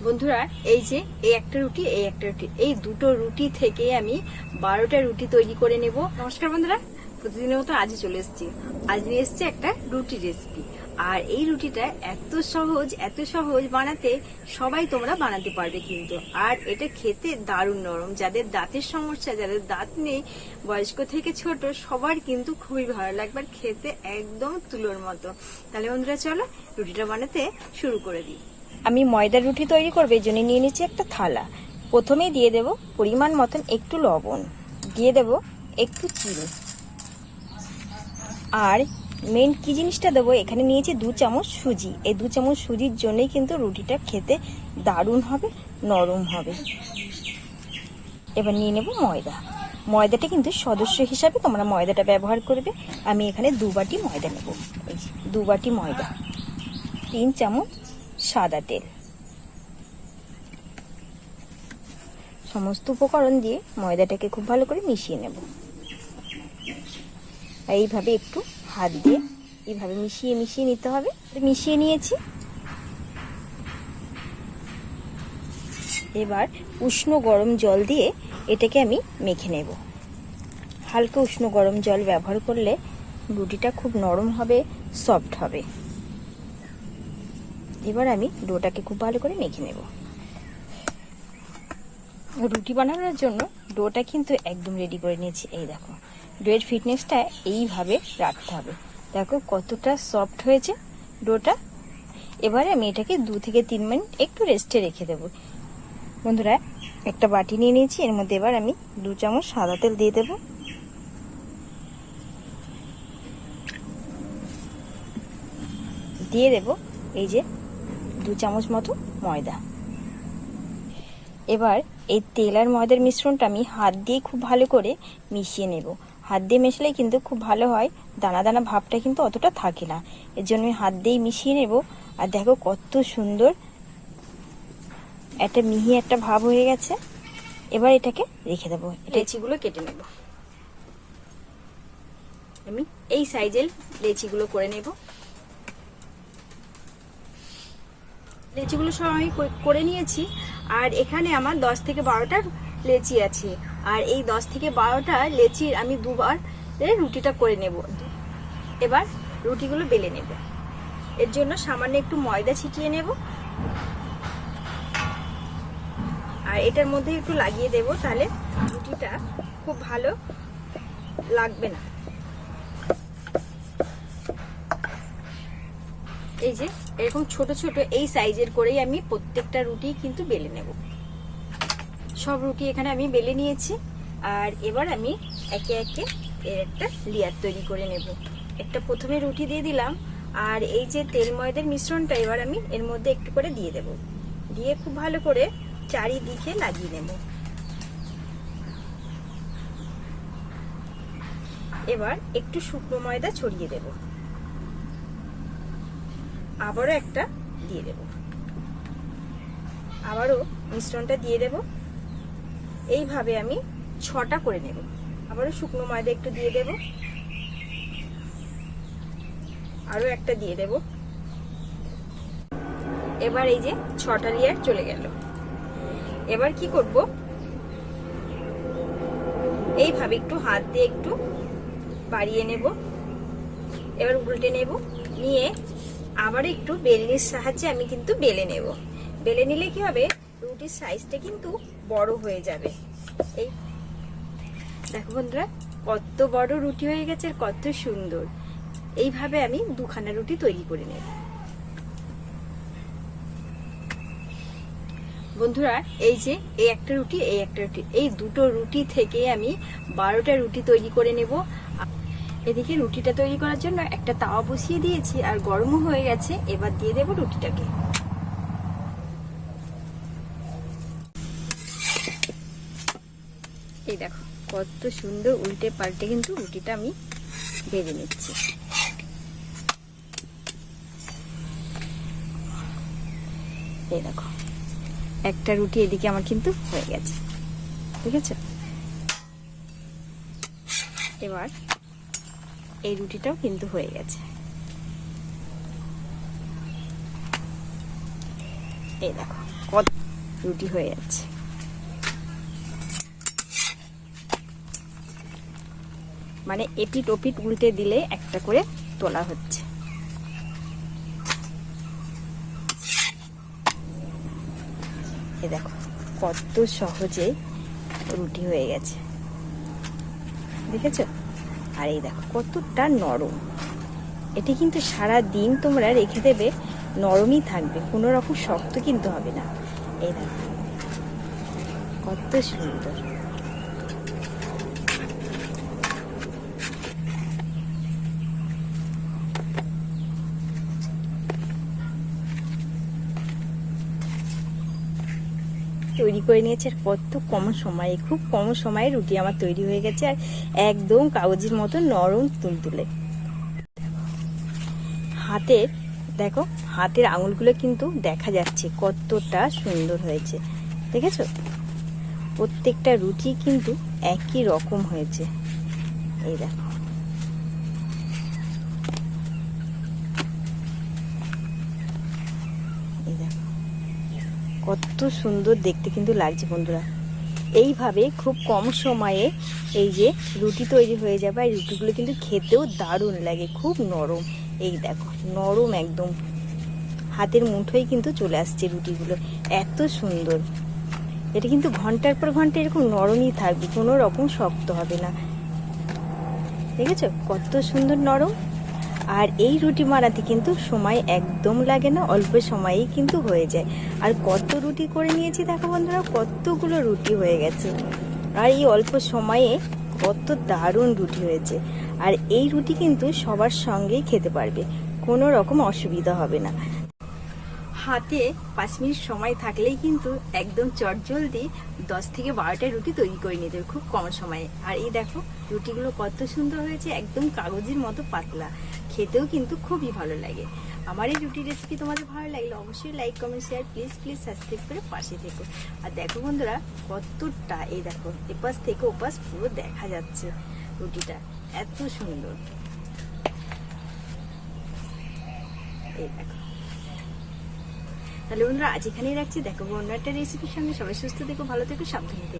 বন্ধুরা, এই যে এই একটা রুটি, এই একটা রুটি, এই দুটো রুটি থেকে আমি 12টা রুটি তৈরি করে নেব। নমস্কার বন্ধুরা, প্রতিদিনের মতো আজই চলে এসেছি। আজ নিয়ে এসেছি একটা রুটি রেসিপি। আর এই রুটিটা এত সহজ বানাতে, সবাই তোমরা বানাতে পারবে কিন্তু। আর এটা খেতে দারুণ নরম। যাদের দাঁতের সমস্যা, যাদের দাঁত নেই, বয়স্ক থেকে ছোট সবার কিন্তু খুবই ভালো লাগবে, আর খেতে একদম তুলোর মতো। তাহলে বন্ধুরা চলো রুটিটা বানাতে শুরু করে দিই। আমি ময়দার রুটি তৈরি করবো, এই জন্য নিয়ে নিচ্ছি একটা থালা। প্রথমেই দিয়ে দেব পরিমাণ মতন একটু লবণ, দিয়ে দেব একটু চিনি, আর মেন কি জিনিসটা দেবো, এখানে নিয়েছি 2 চামচ সুজি। এই 2 চামচ সুজির জন্যই কিন্তু রুটিটা খেতে দারুণ হবে, নরম হবে। এবার নিয়ে নেব ময়দা। ময়দাটা কিন্তু সদস্য হিসাবে তোমরা ময়দাটা ব্যবহার করবে। আমি এখানে 2 বাটি ময়দা নেব। এই 2 বাটি ময়দা, 3 চামচ সাদা তেল। সমস্ত উপকরণ দিয়ে ময়দাটাকে খুব ভালো করে মিশিয়ে নেব। এইভাবে একটু হাত দিয়ে এইভাবে মিশিয়ে নিতে হবে। মিশিয়ে নিয়েছি। এবার উষ্ণ গরম জল দিয়ে এটাকে আমি মেখে নেব। হালকা উষ্ণ গরম জল ব্যবহার করলে রুটিটা খুব নরম হবে, সফট হবে। এবার আমি ডোটাকে খুব ভালো করে মেখে নেব। রুটি বানানোর জন্য ডোটা কিন্তু একদম রেডি করে নিয়েছি। এই দেখো, ডোয়ের ফিটনেসটা এইভাবে রাখতে হবে। দেখো কতটা সফট হয়েছে ডোটা। এবারে আমি এটাকে 2 থেকে 3 মিনিট একটু রেস্টে রেখে দেব। বন্ধুরা, একটা বাটি নিয়ে নিয়েছি। এর মধ্যে এবার আমি 2 চামচ সাদা তেল দিয়ে দেব। দিয়ে দেব এই যে 2 চামচ মতো ময়দা। এবার এই তেল আর ময়দার মিশ্রণটা আমি হাত দিয়ে খুব ভালো করে মিশিয়ে নেব। হাত দিয়ে মেশালে কিন্তু খুব ভালো হয়, দানা দানা ভাবটা কিন্তু অতটা থাকে না। এর জন্য আমি হাত দিয়েই মিশিয়ে নেব। আর দেখো কত সুন্দর একটা মিহি একটা ভাব হয়ে গেছে। এবার এটাকে রেখে দেবো। লেচিগুলো কেটে নেব। আমি এই সাইজের লেচিগুলো করে নেব। লেচিগুলো সব আমি করে নিয়েছি। আর এখানে আমার 10 থেকে 12টা লেচি আছে। আর এই 10 থেকে 12টা লেচির আমি 2 বার রুটিটা করে নেব। এবার রুটিগুলো বেলে নেব। এর জন্য সামান্য একটু ময়দা ছিটিয়ে নেব, আর এটার মধ্যে একটু লাগিয়ে দেব, তাহলে রুটিটা খুব ভালো লাগবে না। এই যে এরকম ছোট ছোট এই সাইজের করেই আমি প্রত্যেকটা রুটি কিন্তু বেলে নেব। সব রুটি এখানে আমি বেলে নিয়েছি। আর এবার আমি একে একে এর একটা লেয়ার তৈরি করে নেব। একটা প্রথমে রুটি দিয়ে দিলাম, আর এই যে তেল ময়দার মিশ্রণটা এবার আমি এর মধ্যে একটু করে দিয়ে দেব। দিয়ে খুব ভালো করে চারিদিকে লাগিয়ে নেব। এবার একটু শুকনো ময়দা ছড়িয়ে দেব। আবারও একটা দিয়ে দেব। আবারও মিশ্রণটা দিয়ে দেব। এইভাবে আমি 6টা করে নেব। আবারও শুকনো ময়দা একটু দিয়ে দেব। আরো একটা দিয়ে দেব। এবার এই যে 6টা লেয়ার চলে গেল। এবার কি করব, এইভাবে একটু হাত দিয়ে একটু বাড়িয়ে নেব। এবার উল্টে নেব, নিয়ে আবার একটু বেলনির সাহায্যে আমি কিন্তু বেলে নেব। বেলে নিলে কি হবে, রুটির সাইজটা কিন্তু বড় হয়ে যাবে। এই দেখো বন্ধুরা, কত বড় রুটি হয়ে গেছে, আর কত সুন্দর। এইভাবে আমি 2খানা রুটি তৈরি করে নেব। বন্ধুরা, এই যে এই একটা রুটি, এই একটা রুটি, এই দুটো রুটি থেকে আমি 12টা রুটি তৈরি করে নেব। এদিকে রুটিটা তৈরি করার জন্য একটা তাওয়া বসিয়ে দিয়েছি, আর গরমও হয়ে গেছে। এবার দিয়ে দেব রুটিটাকে। এই দেখো কত সুন্দর উল্টে পাল্টে কিন্তু রুটিটা আমি ভেজে নিচ্ছি। এই দেখো একটা রুটি এদিকে আমার কিন্তু হয়ে গেছে, ঠিক আছে। এবার এই রুটিটাও কিন্তু হয়ে গেছে। এই দেখো কত রুটি হয়ে যাচ্ছে। মানে এপিট ওপিট উল্টে দিলে একটা করে তোলা হচ্ছে। এই দেখো কত সহজে রুটি হয়ে গেছে, দেখেছো? আর এই দেখো কতটা নরম। এটি কিন্তু সারা দিন তোমরা রেখে দেবে, নরমই থাকবে, কোনো রকম শক্ত কিন্তু হবে না। এই দেখো কত সুন্দর। তৈরি করে নিয়েছে আর কত কম সময়ে, খুব কম সময়ে রুটি আমার তৈরি হয়ে গেছে আর একদম কাগজের মতো নরম তুলতুলে। হাতের দেখো, হাতের আঙুলগুলো কিন্তু দেখা যাচ্ছে কতটা সুন্দর হয়েছে, দেখেছো? প্রত্যেকটা রুটি কিন্তু একই রকম হয়েছে। এই দেখো এই দেখো কত সুন্দর দেখতে কিন্তু লাগছে বন্ধুরা। এইভাবে খুব কম সময়ে এই যে রুটি তৈরি হয়ে যাবে, আর রুটিগুলো কিন্তু খেতেও দারুণ লাগে, খুব নরম। এই দেখো নরম একদম, হাতের মুঠোয় কিন্তু চলে আসছে রুটিগুলো, এত সুন্দর। এটা কিন্তু ঘন্টার পর ঘন্টা এরকম নরমই থাকবে, কোনো রকম শক্ত হবে না, দেখেছো কত সুন্দর নরম। আর এই রুটি মারাতে কিন্তু সময় একদম লাগে না, অল্প সময়েই কিন্তু হয়ে যায়। আর কত রুটি করে নিয়েছি দেখো বন্ধুরা, কতগুলো রুটি হয়ে গেছে, আর এই অল্প সময়ে কত দারুণ রুটি হয়েছে। আর এই রুটি কিন্তু সবার সঙ্গেই খেতে পারবে, কোনো রকম অসুবিধা হবে না। হাতে 5 মিনিট সময় থাকলেই কিন্তু একদম চটজলদি 10 থেকে 12টা রুটি তৈরি করে নিতে হবে খুব কম সময়ে। আর এই দেখো রুটিগুলো কত সুন্দর হয়েছে, একদম কাগজের মতো পাতলা, খেতেও কিন্তু খুবই ভালো লাগে। আমার এই রুটি রেসিপি তোমাদের ভালো লাগলে অবশ্যই like comment share please subscribe করে পাশে থেকো। আর দেখো বন্ধুরা কতটা, এই দেখো এপাশ থেকে ওপাশ পুরো দেখা যাচ্ছে রুটিটা, এত সুন্দর। এই দেখো, তাহলে বন্ধুরা আজ এখানেই রাখছি, দেখো অন্য একটা রেসিপির সঙ্গে। সবাই সুস্থ থেকো, ভালো থেকো, সাবধানে থেকো।